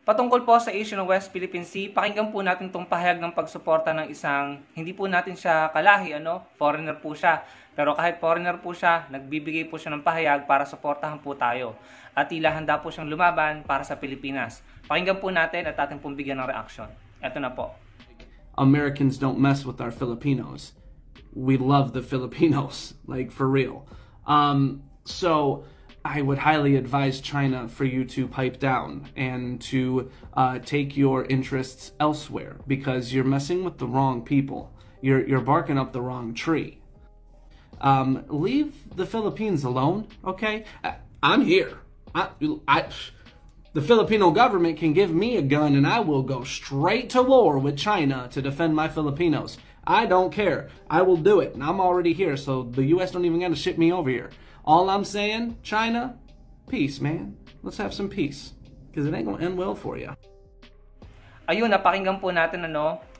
Patungkol po sa issue ng West Philippine Sea, pakinggan po natin itong pahayag ng pagsuporta ng isang, hindi po natin siya kalahi, foreigner po siya. Pero kahit foreigner po siya, nagbibigay po siya ng pahayag para suportahan po tayo. At tila handa po siyang lumaban para sa Pilipinas. Pakinggan po natin at ating pong bigyan ng reaction. Ito na po. Americans don't mess with our Filipinos. We love the Filipinos, like for real. So I would highly advise China for you to pipe down and to take your interests elsewhere, because you're messing with the wrong people. You're barking up the wrong tree. Leave the Philippines alone, okay? I'm here. The Filipino government can give me a gun and I will go straight to war with China to defend my Filipinos. I don't care. I will do it. And I'm already here, so the U.S. don't even got to ship me over here. All I'm saying, China, peace, man. Let's have some peace. Because it ain't going to end well for you. Ayun, napakinggan po natin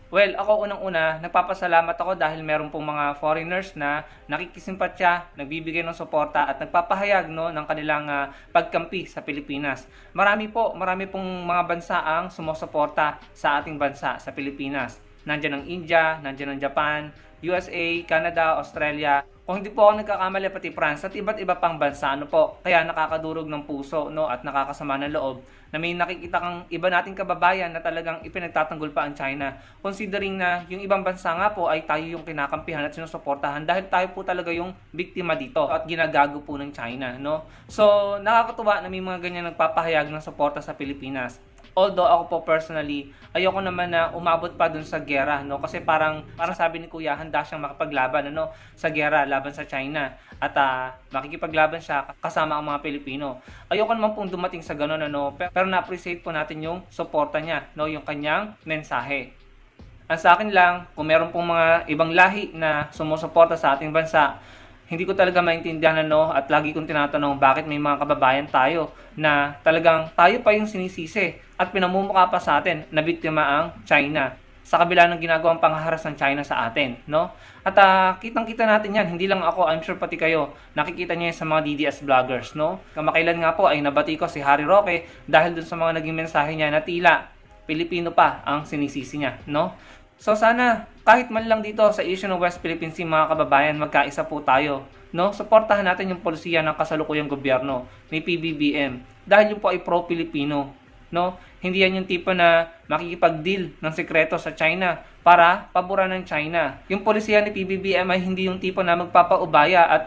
Well, ako unang-una, nagpapasalamat ako dahil meron pong mga foreigners na nakikisimpatya, nagbibigay ng suporta at nagpapahayag ng kanilang pagkampi sa Pilipinas. Marami pong mga bansa ang sumusuporta sa ating bansa, sa Pilipinas. Nandiyan ang India, nandiyan ang Japan, USA, Canada, Australia. Kung hindi po ako nagkakamali, pati France at iba't iba pang bansa, kaya nakakadurog ng puso, at nakakasama ng loob na may nakikita kang iba nating kababayan na talagang ipinagtatanggol pa ang China. Considering na yung ibang bansa nga po ay tayo yung kinakampihan at sinusuportahan dahil tayo po talaga yung biktima dito at ginagago po ng China, So, nakakatuwa na may mga ganyan nagpapahayag ng suporta sa Pilipinas. Although ako po personally, ayoko naman na umabot pa dun sa gera, kasi parang sabi ni Kuya, handa siyang makipaglaban sa gera laban sa China at makikipaglaban siya kasama ang mga Pilipino. Ayoko naman pong dumating sa ganun, pero na-appreciate po natin yung suporta niya, yung kanyang mensahe. Ang sa akin lang, kung meron pong mga ibang lahi na sumusuporta sa ating bansa, hindi ko talaga maintindihan at lagi kong tinatanong bakit may mga kababayan tayo na talagang tayo pa yung sinisisi at pinamumukha pa sa atin na biktima ang China sa kabila ng ginagawang panghaharas ng China sa atin, At kitang-kita natin yan, hindi lang ako, I'm sure pati kayo, nakikita niyo yan sa mga DDS vloggers, Kamakailan nga po ay nabati ko si Harry Roque dahil dun sa mga naging mensahe niya na tila Pilipino pa ang sinisisi niya, So sana kahit man lang dito sa issue ng West Philippine Sea, mga kababayan, magkaisa po tayo, Suportahan natin yung polisiya ng kasalukuyang gobyerno ni PBBM dahil yung po ay pro-Pilipino, Hindi yan yung tipo na makikipag-deal ng sekreto sa China para paboran ng China. Yung polisiya ni PBBM ay hindi yung tipo na magpapaubaya at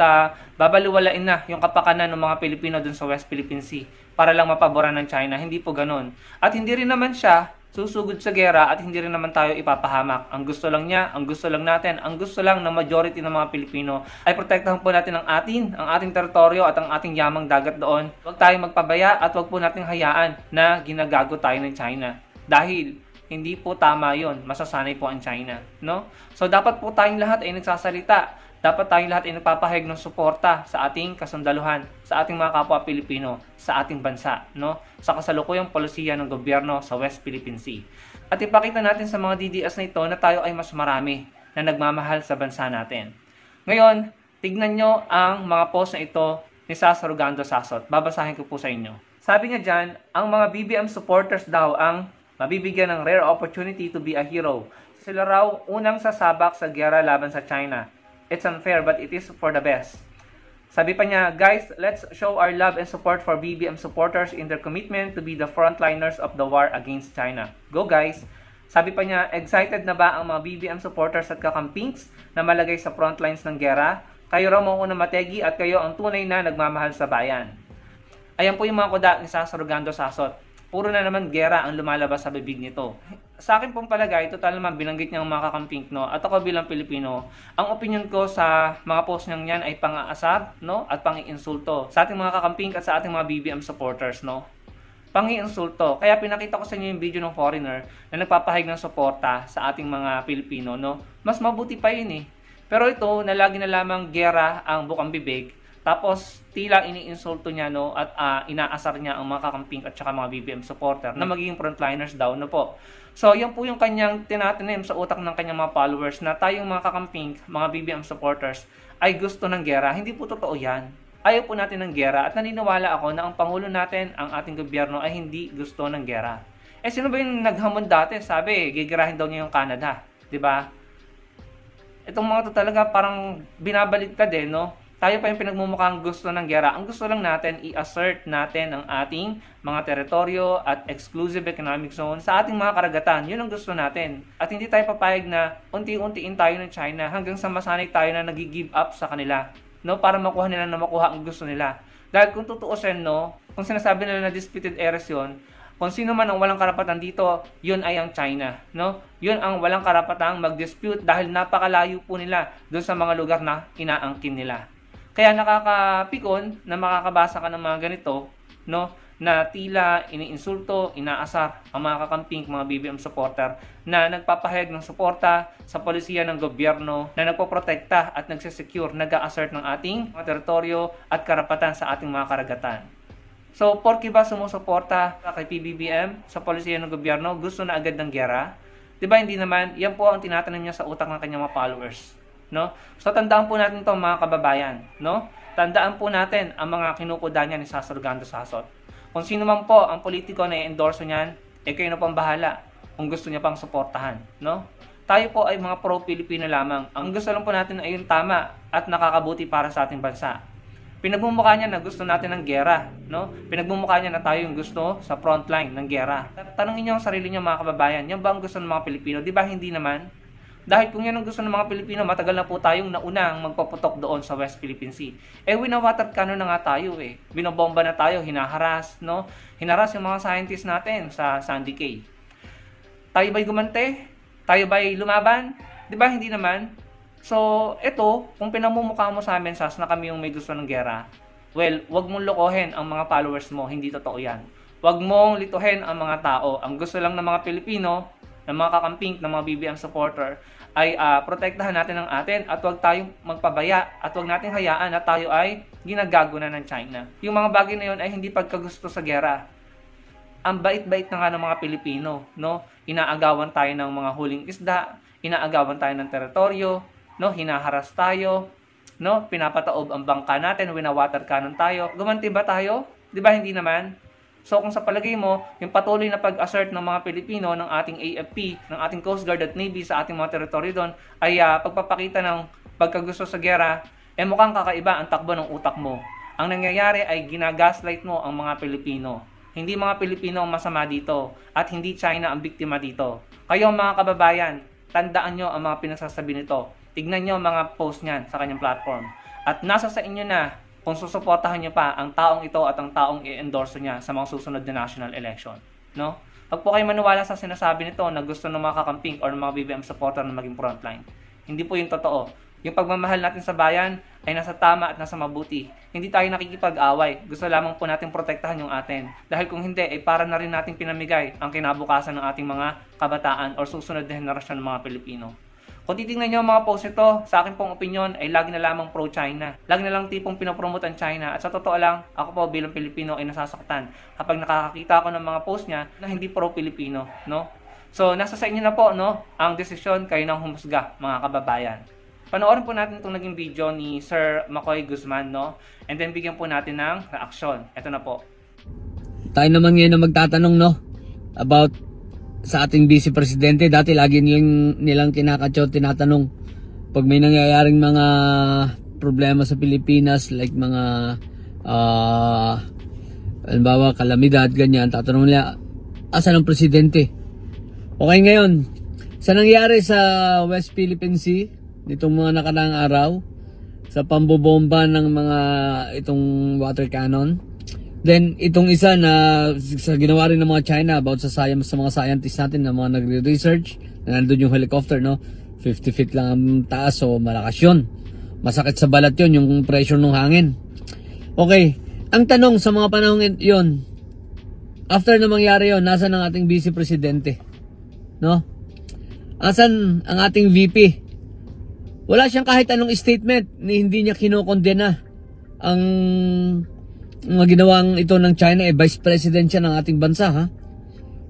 babaliwalain na yung kapakanan ng mga Pilipino dun sa West Philippine Sea para lang mapaboran ng China. Hindi po ganun. At hindi rin naman siya susugod sa gera at hindi rin naman tayo ipapahamak. Ang gusto lang niya, ang gusto lang natin, ang gusto lang ng majority ng mga Pilipino ay protektahan po natin ang ating teritoryo at ang ating yamang dagat doon. Huwag tayong magpabaya at huwag po nating hayaan na ginagago tayo ng China. Dahil hindi po tama yon, masasanay po ang China, So dapat po tayong lahat ay nagsasalita. Dapat tayong lahat ay nagpapahayag ng suporta sa ating kasundaluhan, sa ating mga kapwa Pilipino, sa ating bansa, sa kasalukuyang polisiya ng gobyerno sa West Philippine Sea. At ipakita natin sa mga DDS na ito na tayo ay mas marami na nagmamahal sa bansa natin. Ngayon, tignan nyo ang mga post na ito ni Sasa Rogando Sasot. Babasahin ko po sa inyo. Sabi niya dyan, ang mga BBM supporters daw ang mabibigyan ng rare opportunity to be a hero. Sila raw unang sasabak sa gera laban sa China. It's unfair but it is for the best. Sabi pa niya, guys, let's show our love and support for BBM supporters in their commitment to be the frontliners of the war against China. Go guys! Sabi pa niya, excited na ba ang mga BBM supporters at kakampings na malagay sa frontlines ng gera? Kayo raw mauna mategi at kayo ang tunay na nagmamahal sa bayan. Ayan po yung mga kuda ni Sasa Rogando Sasot. Puro na naman gera ang lumalabas sa bibig nito. Sa akin pong palagay, total naman binanggit niyang mga kakamping, At ako bilang Pilipino, ang opinion ko sa mga post niyang yan ay pang-aasar, at pang-iinsulto sa ating mga kakamping at sa ating mga BBM supporters, Pang-iinsulto. Kaya pinakita ko sa inyo yung video ng foreigner na nagpapahayag ng suporta sa ating mga Pilipino, Mas mabuti pa yun Pero ito, na lagi na lamang gera ang bukang bibig, tapos tila iniinsulto niya at inaasar niya ang mga kakamping at saka mga BBM supporter na magiging frontliners daw po. So yan po yung kanyang tinatanim sa utak ng kanyang mga followers na tayong mga kakamping, mga BBM supporters ay gusto ng gera. Hindi po totoo yan. Ayaw po natin ng gera at naniniwala ako na ang Pangulo natin, ang ating gobyerno ay hindi gusto ng gera. Eh sino ba yung naghamon dati? Sabi, gigirahin daw niya yung Canada, 'di ba? Itong mga to talaga parang binabaliktad no? Tayo pa yung pinagmumukhang gusto ng giyera. Ang gusto lang natin, i-assert natin ang ating mga teritoryo at exclusive economic zone sa ating mga karagatan. Yun ang gusto natin. At hindi tayo papayag na unti-untiin tayo ng China hanggang sa masanay tayo na nag-give up sa kanila, no? Para makuha nila na makuha ang gusto nila. Dahil kung tutuusin, no, kung sinasabi nila na disputed areas yun, kung sino man ang walang karapatan dito, yun ay ang China, no? Yun ang walang karapatang mag-dispute dahil napakalayo po nila doon sa mga lugar na inaangkin nila. Kaya nakakapikon na makakabasa ka ng mga ganito, no, na tila iniinsulto, inaasar ang mga kakamping, mga BBM supporter na nagpapahayag ng suporta sa polisiya ng gobyerno na nagpoprotekta at nagsesecure, nag-a-assert ng ating mga teritoryo at karapatan sa ating mga karagatan. So, porke ba sumusuporta kay PBBM sa polisiya ng gobyerno? Gusto na agad ng giyera? Diba hindi naman? Yan po ang tinatanong niya sa utak ng kanyang mga followers, no? So tandaan po natin 'to mga kababayan, no? Tandaan po natin ang mga kinukuda niya ni Sasorgando Sasot. Kung sino man po ang politiko na i-endorse niyan, kayo na pang bahala kung gusto niya pang suportahan, no? Tayo po ay mga pro-Pilipino lamang. Ang gusto lang po natin ay yung tama at nakakabuti para sa ating bansa. Pinagmumukha niya na gusto natin ng giyera, no? Pinagmumukha niya na tayo yung gusto sa frontline ng giyera. Tanungin niyo ang sarili niyo mga kababayan, yan ba ang gusto ng mga Pilipino? Di ba hindi naman? Dahil kung yan ang gusto ng mga Pilipino, matagal na po tayong naunang magpaputok doon sa West Philippine Sea. Winawater cannon na nga tayo Binobomba na tayo, hinaharas, no? Hinaras yung mga scientists natin sa Sandy Cay. Tayo ba'y gumante? Tayo ba'y lumaban? Di ba hindi naman? So, ito, kung pinamumukha mo sa amin, Sas, na kami yung may gusto ng gera, well, wag mong lokohin ang mga followers mo, hindi totoo yan. Wag mong lituhin ang mga tao. Ang gusto lang ng mga Pilipino, ng mga kakamping, ng mga BBM supporter, ay protektahan natin ang atin at wag tayong magpabaya at wag nating hayaan na tayo ay ginagago na ng China. Yung mga bagay na yun ay hindi pagkagusto sa gera. Ang bait-bait na nga ng mga Pilipino, no? Inaagawan tayo ng mga huling isda, inaagawan tayo ng teritoryo, no? Hinaharas tayo, no? Pinapataob ang bangka natin, winawater cannon tayo. Gumanti ba tayo? Di ba hindi naman? So kung sa palagay mo, yung patuloy na pag-assert ng mga Pilipino, ng ating AFP, ng ating Coast Guard at Navy sa ating mga teritoryo doon, ay pagpapakita ng pagkagusto sa gera, mukhang kakaiba ang takbo ng utak mo. Ang nangyayari ay ginagaslight mo ang mga Pilipino. Hindi mga Pilipino ang masama dito at hindi China ang biktima dito. Kayo mga kababayan, tandaan nyo ang mga pinagsasabi nito. Tignan nyo ang mga post niyan sa kanyang platform. At nasa sa inyo na kung susuportahan nyo pa ang taong ito at ang taong i-endorse niya sa mga susunod na national election. No? Huwag po kayo maniwala sa sinasabi nito na gusto ng mga kakamping or ng mga BBM supporter na maging frontline. Hindi po yung totoo. Yung pagmamahal natin sa bayan ay nasa tama at nasa mabuti. Hindi tayo nakikipag-away. Gusto lamang po natin protektahan yung atin. Dahil kung hindi, ay para na rin natin pinamigay ang kinabukasan ng ating mga kabataan or susunod na henerasyon ng mga Pilipino. Kung titingnan nyo ang mga post nito, sa akin pong opinion ay lagi na lamang pro-China. Lagi na lang tipong pinopromote ang China. At sa totoo lang, ako po bilang Pilipino ay nasasaktan kapag nakakakita ako ng mga post niya na hindi pro-Pilipino, no? So, nasa sa inyo na po, no, ang desisyon, kayo nang humusga, mga kababayan. Panoorin po natin itong naging video ni Sir Makoy Guzman, no? And then bigyan po natin ng reaksyon. Ito na po. Tayo naman ngayon na magtatanong, no, about sa ating Vice Presidente. Dati lagi nilang kinakatsaw, tinatanong pag may nangyayaring mga problema sa Pilipinas, like mga halimbawa kalamidad, ganyan, tatanong nila, asan ang Presidente? Okay, ngayon, sa nangyari sa West Philippine Sea nitong mga nakaraang araw, sa pambobomba ng mga itong water cannon, then itong isa na sa ginawa rin ng mga China about sa mga scientists natin na mga nagre-research, na nandun yung helicopter, no, 50 feet lang ang taas, so malakas yun, masakit sa balat yun, yung pressure ng hangin. Okay, ang tanong sa mga panahon yun, after na mangyari yun, nasan ang ating Vice Presidente, no? Asan ang ating VP? Wala siyang kahit anong statement, hindi niya kinokondena ang mga ginawang ito ng China. Vice President siya ng ating bansa, ha?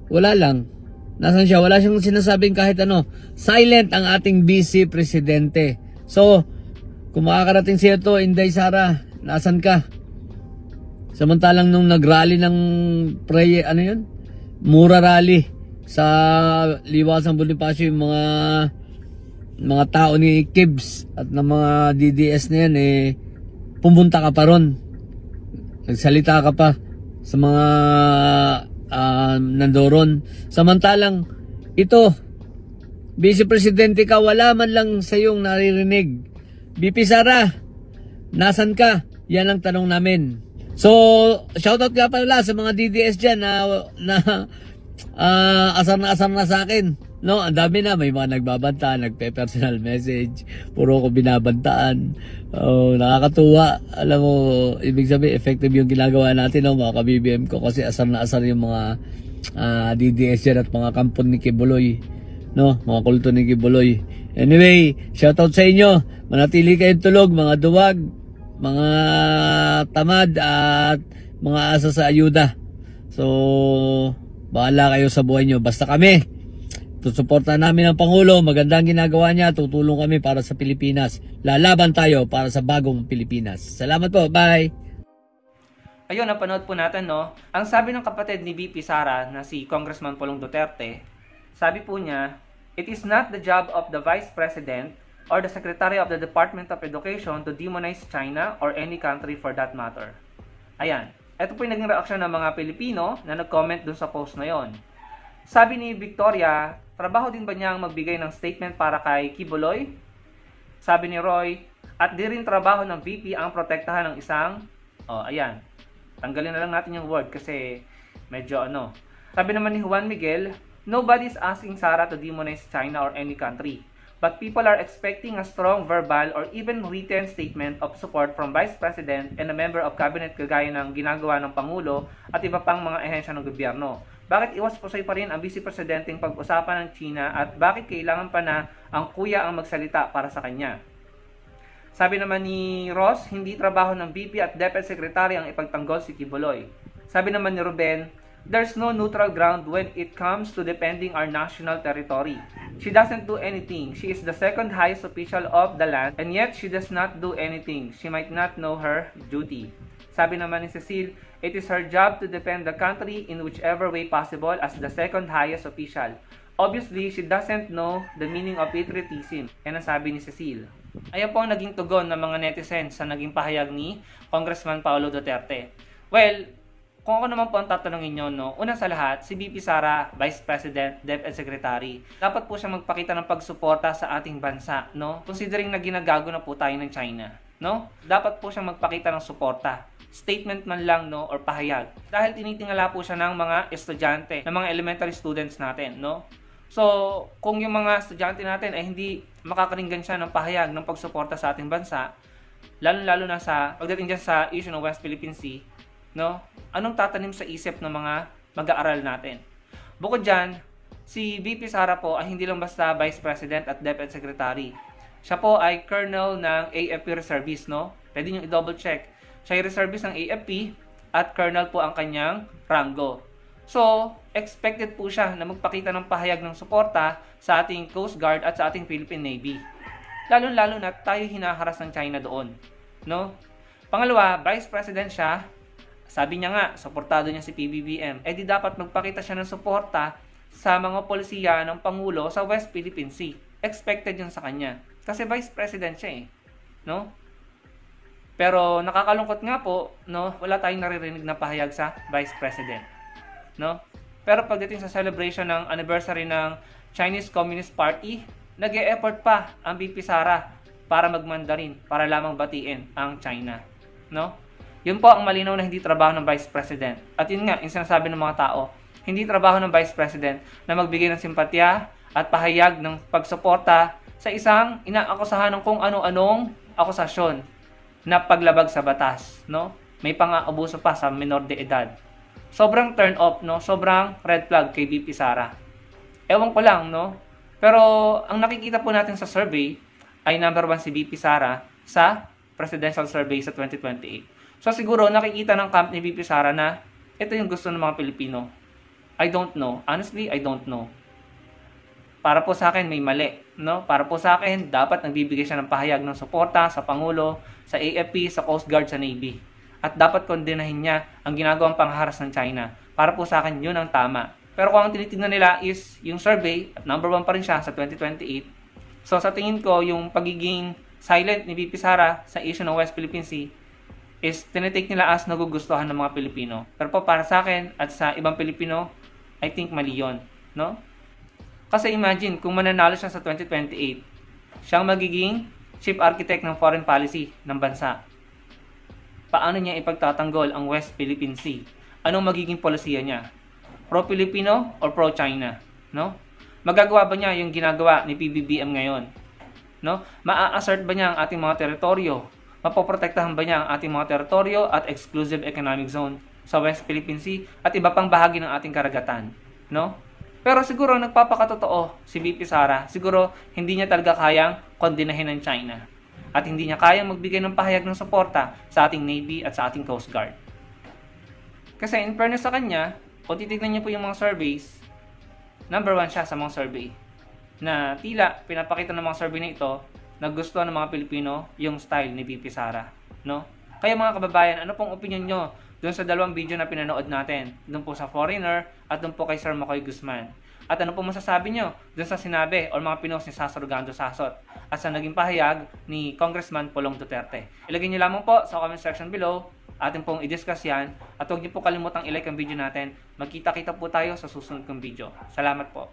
Wala lang. Nasaan siya? Wala siyang sinasabing kahit ano. Silent ang ating Vice Presidente. So, kung makakarating siya ito, Inday Sara, nasan ka? Samantalang nung nag-rally ng mura rally sa Liwasang Bonifacio, yung mga tao ni Kibs at ng mga DDS na yan, pumunta ka pa ron, nagsalita ka pa sa mga nandoron. Samantalang ito, Vice Presidente ka, wala man lang sa iyong naririnig. BP Sara, nasan ka? Yan ang tanong namin. So, shoutout nga pala sa mga DDS dyan na asar na sa akin. No, ang dami na, may mga nagbabanta, nagpe-personal message, puro ko binabantaan. Nakakatuwa. Alam mo, ibig sabihin effective yung ginagawa natin, no, mga ka-BBM ko, kasi asar na asar yung mga DDS dyan at mga kampon ni Kibuloy, no, mga kulto ni Kibuloy. Anyway, shoutout sa inyo. Manatili kayong tulog, mga duwag, mga tamad at mga asa sa ayuda. So, bahala kayo sa buhay nyo. Basta kami, tusuportahan namin ang Pangulo. Magandang ginagawa niya. Tutulong kami para sa Pilipinas. Lalaban tayo para sa bagong Pilipinas. Salamat po. Bye! Ayun, napanood po natin, no? Ang sabi ng kapatid ni VP Sara na si Congressman Pulong Duterte, sabi po niya, "It is not the job of the Vice President or the Secretary of the Department of Education to demonize China or any country for that matter." Ayan. Ito po yung naging reaksyon ng mga Pilipino na nag-comment dun sa post na yon. Sabi ni Victoria, trabaho din ba niyang magbigay ng statement para kay Kibuloy? Sabi ni Roy, at di rin trabaho ng VP ang protektahan ng isang... ayan. Tanggalin na lang natin yung word kasi medyo ano. Sabi naman ni Juan Miguel, nobody's asking Sara to demonize China or any country. But people are expecting a strong verbal or even written statement of support from Vice President and a member of Cabinet kagaya ng ginagawa ng Pangulo at iba pang mga ehensya ng gobyerno. Bakit iwas pusoy pa rin ang Vice Presidenteng pag-usapan ng China at bakit kailangan pa na ang kuya ang magsalita para sa kanya? Sabi naman ni Ross, hindi trabaho ng VP at Deputy Secretary ang ipagtanggol si Kibuloy. Sabi naman ni Ruben, there's no neutral ground when it comes to defending our national territory. She doesn't do anything. She is the second highest official of the land and yet she does not do anything. She might not know her duty. Sabi naman ni Cecile, it is her job to defend the country in whichever way possible as the second highest official. Obviously, she doesn't know the meaning of patriotism. Yan ang sabi ni Cecile. Ayan po ang naging tugon ng mga netizens sa naging pahayag ni Congressman Paulo Duterte. Well, kung ako naman po ang tatanungin nyo, no, una sa lahat, si VP Sara, Vice President, DepEd Secretary, dapat po siya magpakita ng pagsuporta sa ating bansa, no? Considering na ginagago na po tayo ng China, no? Dapat po siyang magpakita ng suporta. Statement man lang, no, or pahayag. Dahil tinitingala po siya ng mga estudyante, ng mga elementary students natin, no? So, kung yung mga estudyante natin ay hindi makakaringgan siya ng pahayag ng pagsuporta sa ating bansa, lalo-lalo na sa pagdating dyan sa issue ng West Philippine Sea, no? Anong tatanim sa isip ng mga mag-aaral natin? Bukod dyan, si VP Sara po ay hindi lang basta Vice President at DepEd Secretary. Siya po ay Colonel ng AFP Reservist, no? Pwede nyo i-double check. Siya ay reservist ng AFP at Colonel po ang kanyang ranggo. So, expected po siya na magpakita ng pahayag ng suporta sa ating Coast Guard at sa ating Philippine Navy. Lalo-lalo na tayo hinaharas ng China doon, no? Pangalawa, Vice President siya. Sabi niya nga, suportado niya si PBBM. Di dapat magpakita siya ng suporta sa mga polisiya ng Pangulo sa West Philippine Sea. Expected yun sa kanya. Kasi Vice President siya no? Pero nakakalungkot nga po, no? Wala tayong naririnig na pahayag sa Vice President, no? Pero pagdating sa celebration ng anniversary ng Chinese Communist Party, nag-e-effort pa ang VP Sara para magmandarin, para lamang batiin ang China, no? Yun po ang malinaw na hindi trabaho ng Vice President. At yun nga, yung sinasabi ng mga tao, hindi trabaho ng Vice President na magbigay ng simpatya at pahayag ng pagsuporta sa isang inaakusahan ng kung ano-anong akusasyon na paglabag sa batas, no? May pang-aabuso pa sa menor de edad. Sobrang turn off, no? Sobrang red flag kay VP Sara. Ewan ko lang, no? Pero ang nakikita po natin sa survey ay number 1 si VP Sara sa presidential survey sa 2028. So siguro nakikita ng camp ni VP Sara na ito yung gusto ng mga Pilipino. I don't know. Honestly, I don't know. Para po sa akin may mali, no? Para po sa akin dapat nagbibigay siya ng pahayag ng suporta sa Pangulo, sa AFP, sa Coast Guard, sa Navy. At dapat kondenahin niya ang ginagawang pangharas ng China. Para po sa akin yun ang tama. Pero kung ang tinitingnan nila is yung survey, at number 1 pa rin siya sa 2028. So sa tingin ko, yung pagiging silent ni VP Sara sa issue ng West Philippine Sea is tinitake nila as nagugustuhan ng mga Pilipino. Pero po para sa akin at sa ibang Pilipino, I think mali yun, no? Kasi imagine, kung mananalo siya sa 2028, siyang magiging chief architect ng foreign policy ng bansa. Paano niya ipagtatanggol ang West Philippine Sea? Anong magiging polisiya niya? Pro-Filipino or pro-China? No? Magagawa ba niya yung ginagawa ni PBBM ngayon? No? Maa-assert ba niya ang ating mga teritoryo? Mapoprotektahan ba niya ang ating mga teritoryo at exclusive economic zone sa West Philippine Sea at iba pang bahagi ng ating karagatan? No? Pero siguro nagpapakatotoo si VP Sara, siguro hindi niya talaga kayang kondenahin ng China. At hindi niya kayang magbigay ng pahayag ng suporta sa ating Navy at sa ating Coast Guard. Kasi in fairness sa kanya, kung titignan niyo po yung mga surveys, number 1 siya sa mga survey. Na tila pinapakita ng mga survey na ito na gusto ng mga Pilipino yung style ni VP Sara, no? Kaya mga kababayan, ano pong opinion nyo doon sa dalawang video na pinanood natin? Doon po sa foreigner at doon po kay Sir Makoy Guzman. At ano po masasabi nyo doon sa sinabi o mga pinost ni Sasa Rogando Sasot at sa naging pahayag ni Congressman Pulong Duterte? Ilagay nyo lamang po sa comment section below. Atin pong i-discuss yan. At huwag nyo po kalimutang i-like ang video natin. Magkita-kita po tayo sa susunod kong video. Salamat po.